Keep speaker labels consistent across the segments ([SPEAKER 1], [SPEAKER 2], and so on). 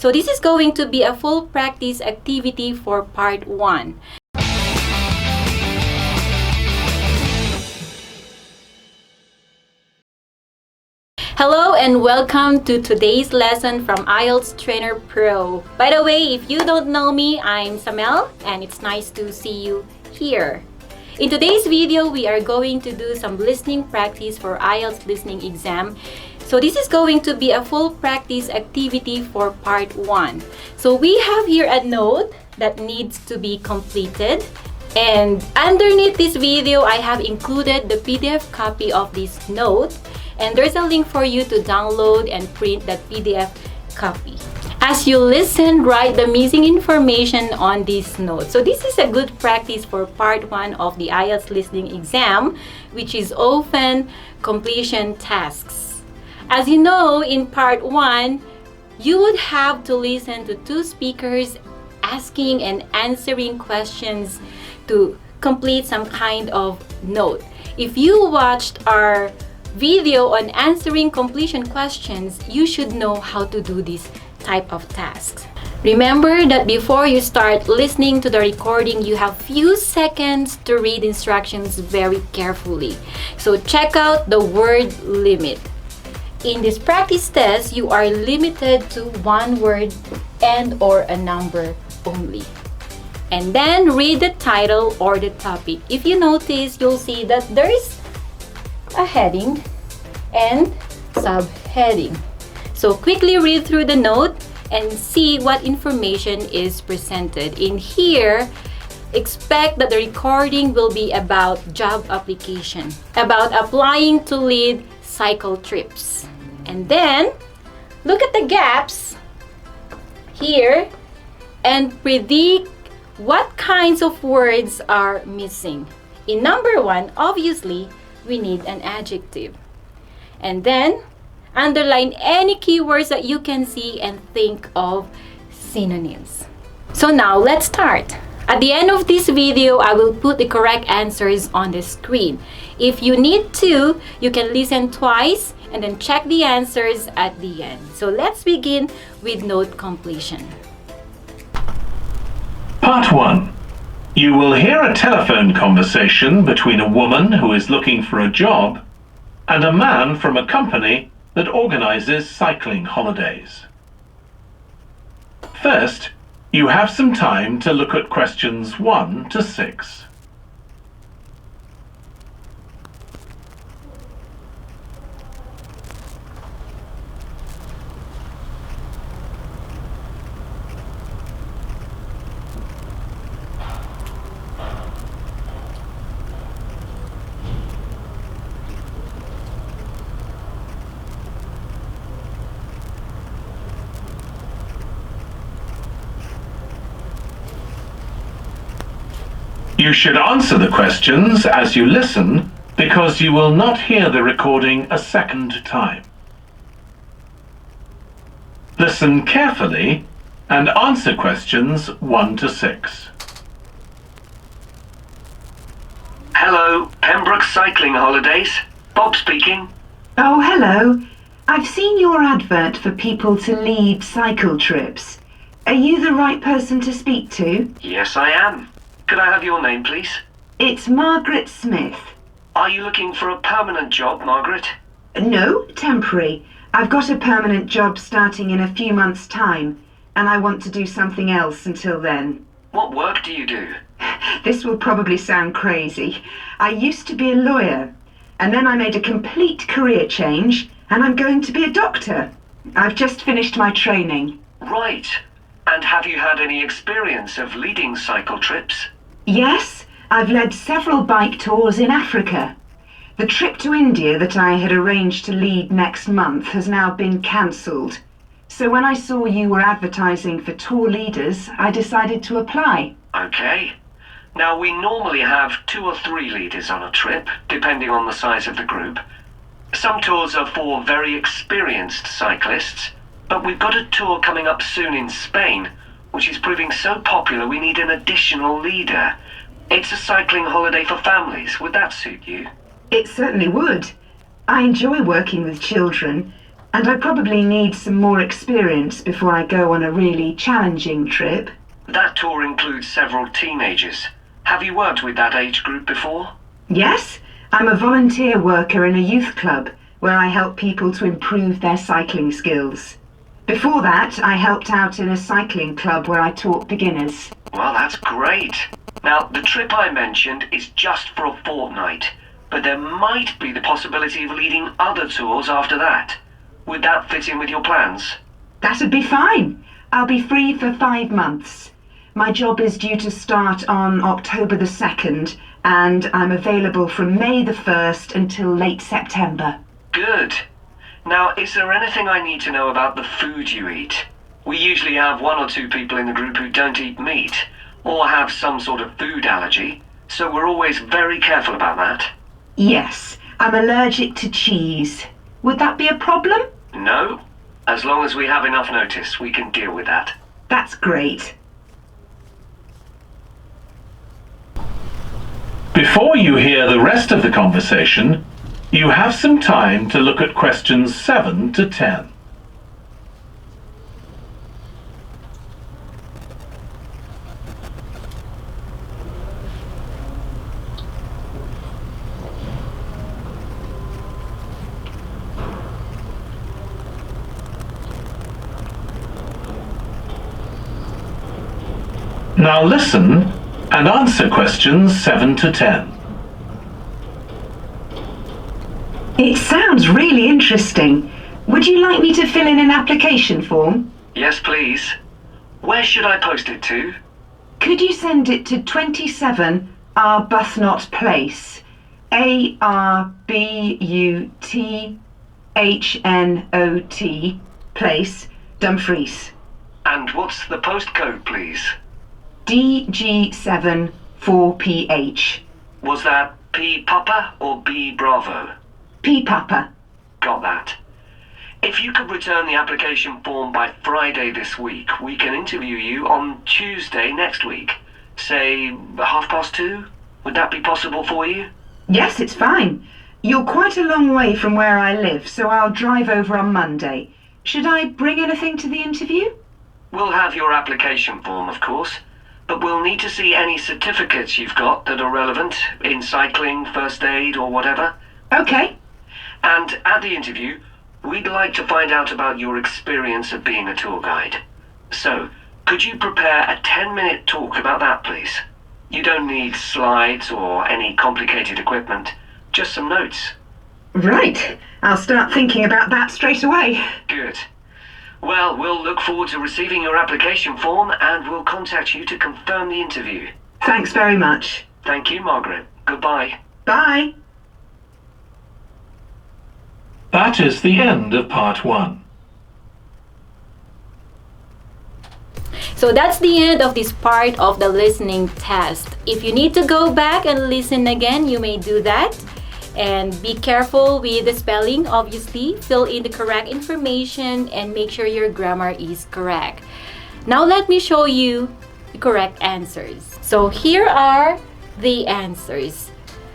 [SPEAKER 1] So this is going to be a full practice activity for part 1. Hello and welcome to today's lesson from IELTS Trainer Pro. By the way, if you don't know me, I'm Samel and it's nice to see you here. In today's video, we are going to do some listening practice for IELTS listening exam. So this is going to be a full practice activity for part 1. So we have here a note that needs to be completed. And underneath this video, I have included the PDF copy of this note. And there's a link for you to download and print that PDF copy. As you listen, write the missing information on this note. So this is a good practice for part 1 of the IELTS listening exam, which is often completion tasks. As you know, in part 1, you would have to listen to 2 speakers asking and answering questions to complete some kind of note. If you watched our video on answering completion questions, you should know how to do this type of tasks. Remember that before you start listening to the recording, you have few seconds to read instructions very carefully. So check out the word limit. In this practice test, you are limited to 1 word and or a number only. And then read the title or the topic. If you notice, you'll see that there is a heading and subheading. So quickly read through the note and see what information is presented. In here, expect that the recording will be about job application, about applying to lead cycle trips. And then look at the gaps here and predict what kinds of words are missing. In number 1, obviously, we need an adjective. And then underline any keywords that you can see and think of synonyms. So now let's start. At the end of this video, I will put the correct answers on the screen. If you need to, you can listen twice and then check the answers at the end. So let's begin with note completion.
[SPEAKER 2] Part 1. You will hear a telephone conversation between a woman who is looking for a job and a man from a company that organizes cycling holidays. First, you have some time to look at questions 1 to 6. You should answer the questions as you listen because you will not hear the recording a second time. Listen carefully and answer questions 1 to 6.
[SPEAKER 3] Hello, Pembroke Cycling Holidays. Bob speaking.
[SPEAKER 4] Oh, hello. I've seen your advert for people to lead cycle trips. Are you the right person to speak to?
[SPEAKER 3] Yes, I am. Could I have your name, please?
[SPEAKER 4] It's Margaret Smith.
[SPEAKER 3] Are you looking for a permanent job, Margaret?
[SPEAKER 4] No, temporary. I've got a permanent job starting in a few months' time, and I want to do something else until then.
[SPEAKER 3] What work do you do?
[SPEAKER 4] This will probably sound crazy. I used to be a lawyer, and then I made a complete career change, and I'm going to be a doctor. I've just finished my training.
[SPEAKER 3] Right. And have you had any experience of leading cycle trips?
[SPEAKER 4] Yes, I've led several bike tours in Africa. The trip to India that I had arranged to lead next month has now been cancelled. So when I saw you were advertising for tour leaders, I decided to apply.
[SPEAKER 3] Okay. Now, we normally have 2 or 3 leaders on a trip, depending on the size of the group. Some tours are for very experienced cyclists, but we've got a tour coming up soon in Spain, which is proving so popular we need an additional leader. It's a cycling holiday for families. Would that suit you?
[SPEAKER 4] It certainly would. I enjoy working with children, And I probably need some more experience before I go on a really challenging trip.
[SPEAKER 3] That tour includes several teenagers. Have you worked with that age group before?
[SPEAKER 4] Yes, I'm a volunteer worker in a youth club where I help people to improve their cycling skills. Before that, I helped out in a cycling club where I taught beginners.
[SPEAKER 3] Well, that's great. Now, the trip I mentioned is just for a fortnight, but there might be the possibility of leading other tours after that. Would that fit in with your plans?
[SPEAKER 4] That'd be fine. I'll be free for 5 months. My job is due to start on October the 2nd, and I'm available from May the 1st until late September.
[SPEAKER 3] Good. Now, is there anything I need to know about the food you eat? We usually have 1 or 2 people in the group who don't eat meat, or have some sort of food allergy, so we're always very careful about that.
[SPEAKER 4] Yes, I'm allergic to cheese. Would that be a problem?
[SPEAKER 3] No. As long as we have enough notice, we can deal with that.
[SPEAKER 4] That's great.
[SPEAKER 2] Before you hear the rest of the conversation, you have some time to look at questions 7 to 10. Now listen and answer questions 7 to 10.
[SPEAKER 4] It sounds really interesting. Would you like me to fill in an application form?
[SPEAKER 3] Yes, please. Where should I post it to?
[SPEAKER 4] Could you send it to 27 Arbuthnot Place, Arbuthnot Place, Dumfries?
[SPEAKER 3] And what's the postcode, please?
[SPEAKER 4] DG7 4PH.
[SPEAKER 3] Was that P Papa or B Bravo?
[SPEAKER 4] P Papa.
[SPEAKER 3] Got that. If you could return the application form by Friday this week, we can interview you on Tuesday next week. Say 2:30? Would that be possible for you?
[SPEAKER 4] Yes, it's fine. You're quite a long way from where I live, so I'll drive over on Monday. Should I bring anything to the interview?
[SPEAKER 3] We'll have your application form, of course, but we'll need to see any certificates you've got that are relevant in cycling, first aid, or whatever.
[SPEAKER 4] Okay.
[SPEAKER 3] And at the interview, we'd like to find out about your experience of being a tour guide. So, could you prepare a 10-minute talk about that, please? You don't need slides or any complicated equipment, just some notes.
[SPEAKER 4] Right. I'll start thinking about that straight away.
[SPEAKER 3] Good. Well, we'll look forward to receiving your application form and we'll contact you to confirm the interview.
[SPEAKER 4] Thanks very much.
[SPEAKER 3] Thank you, Margaret. Goodbye.
[SPEAKER 4] Bye.
[SPEAKER 2] That is the end of part 1.
[SPEAKER 1] So that's the end of this part of the listening test. If you need to go back and listen again, you may do that. And be careful with the spelling, obviously. Fill in the correct information and make sure your grammar is correct. Now let me show you the correct answers. So here are the answers.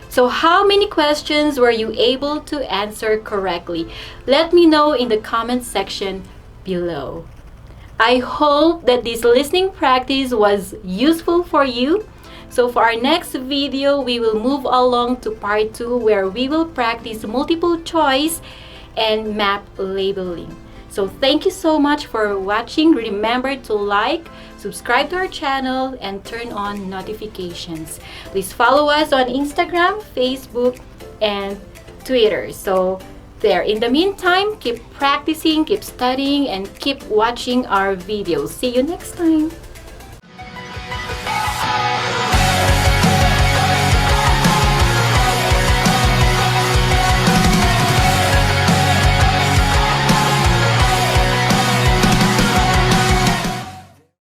[SPEAKER 1] So how many questions were you able to answer correctly? Let me know in the comment section below. I hope that this listening practice was useful for you. So for our next video, we will move along to part 2 where we will practice multiple choice and map labeling. So thank you so much for watching. Remember to like, subscribe to our channel, and turn on notifications. Please follow us on Instagram, Facebook, and Twitter. So there. In the meantime, keep practicing, keep studying, and keep watching our videos. See you next time.